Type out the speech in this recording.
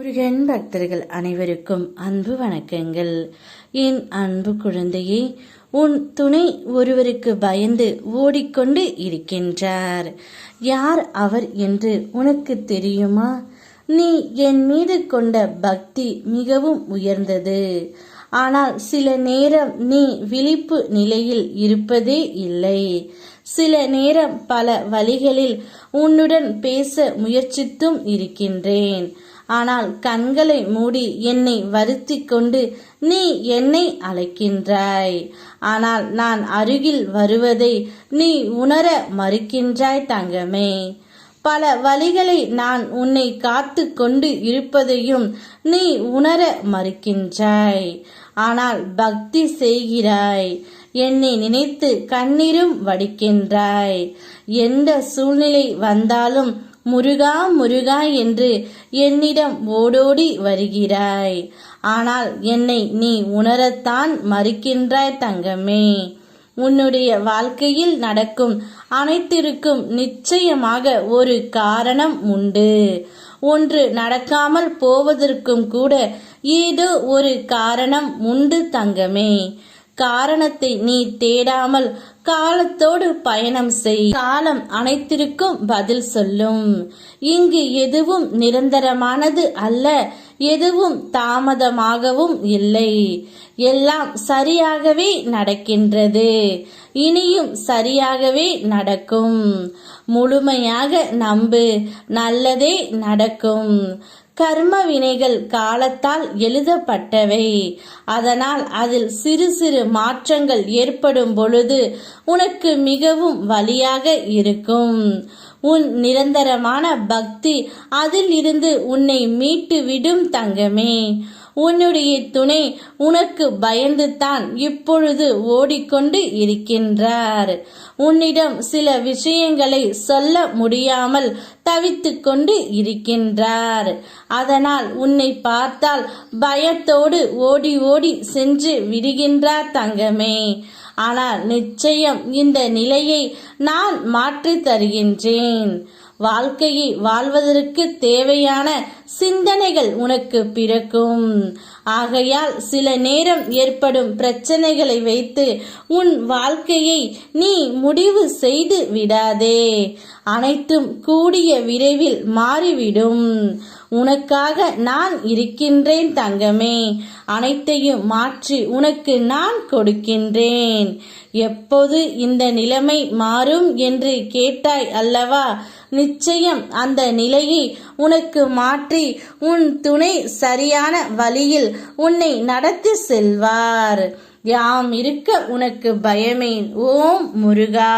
முருகன் பக்தர்கள் அனைவருக்கும் அன்பு வணக்கங்கள். என் அன்பு குழந்தையே, உன் துணை ஒருவருக்கு பயந்து ஓடிக்கொண்டு இருக்கின்றார். யார் அவர் என்று உனக்கு தெரியுமா? நீ என் மீது கொண்ட பக்தி மிகவும் உயர்ந்தது. ஆனால் சில நேரம் நீ விழிப்பு நிலையில் இருப்பதே இல்லை. சில நேரம் பல வழிகளில் உன்னுடன் பேச முயற்சித்தும் இருக்கின்றேன். ஆனால் கண்களை மூடி என்னை வருத்தி கொண்டு நீ என்னை அழைக்கின்றாய். ஆனால் நான் அருகில் வருவதை நீ உணர மறுக்கின்றாய் தங்கமே. பல வழிகளை நான் உன்னை காத்து கொண்டு இருப்பதையும் நீ உணர மறுக்கின்றாய். ஆனால் பக்தி செய்கிறாய். என்னை நினைத்து கண்ணீரும் வடிக்கின்றாய். எந்த சூழ்நிலை வந்தாலும் முருகா முருகா என்று என்னிடம் ஓடோடி வருகிறாய். ஆனால் என்னை நீ உணரத்தான் மறுக்கின்றாய் தங்கமே. உன்னுடைய வாழ்க்கையில் நடக்கும் அனைத்திற்கும் நிச்சயமாக ஒரு காரணம் உண்டு. ஒன்று நடக்காமல் போவதற்கும் கூட ஏதோ ஒரு காரணம் உண்டு தங்கமே. காரணத்தை நீ தேடாமல் காலத்தோடு பயணம் செய். காலம் அனைத்திற்கும் பதில் சொல்லும். இங்கு எதுவும் நிரந்தரமானது அல்ல, எதுவும் தாமதமாகவும் இல்லை. எல்லாம் சரியாகவே நடக்கின்றது. இனியும் சரியாகவே நடக்கும். முழுமையாக நம்பு, நல்லதே நடக்கும். கர்ம வினைகள் காலத்தால் எழுதப்பட்டவை. அதனால் அதில் சிறு சிறு மாற்றங்கள் ஏற்படும் பொழுது உனக்கு மிகவும் வலியாக இருக்கும். உன் நிரந்தரமான பக்தி அதில் இருந்து உன்னை மீட்டு விடும் தங்கமே. உன்னுடைய துணை உனக்கு பயந்துதான் இப்பொழுது ஓடிக்கொண்டு இருக்கின்றார். உன்னிடம் சில விஷயங்களை சொல்ல முடியாமல் தவித்து கொண்டு இருக்கின்றார். அதனால் உன்னை பார்த்தால் பயத்தோடு ஓடி ஓடி சென்று விடுகின்றார் தங்கமே. ஆனால் நிச்சயம் இந்த நிலையை நான் மாற்றி தருகின்றேன். வாழ்க்கையை வாழ்வதற்கு தேவையான சிந்தனைகள் உனக்கு பிறக்கும். ஆகையால் சில நேரம் ஏற்படும் பிரச்சனைகளை வைத்து உன் வாழ்க்கையை நீ முடிவு செய்து விடாதே. அனைத்தும் கூடிய விரைவில் மாறிவிடும். உனக்காக நான் இருக்கின்றேன் தங்கமே. அனைத்தையும் மாற்றி உனக்கு நான் கொடுக்கின்றேன். எப்போது இந்த நிலைமை மாறும் என்று கேட்டாய் அல்லவா? நிச்சயம் அந்த நிலையை உனக்கு மாற்றி உன் துணை சரியான வழியில் உன்னை நடத்தி செல்வார். யாம் இருக்க உனக்கு பயமேன். ஓம் முருகா.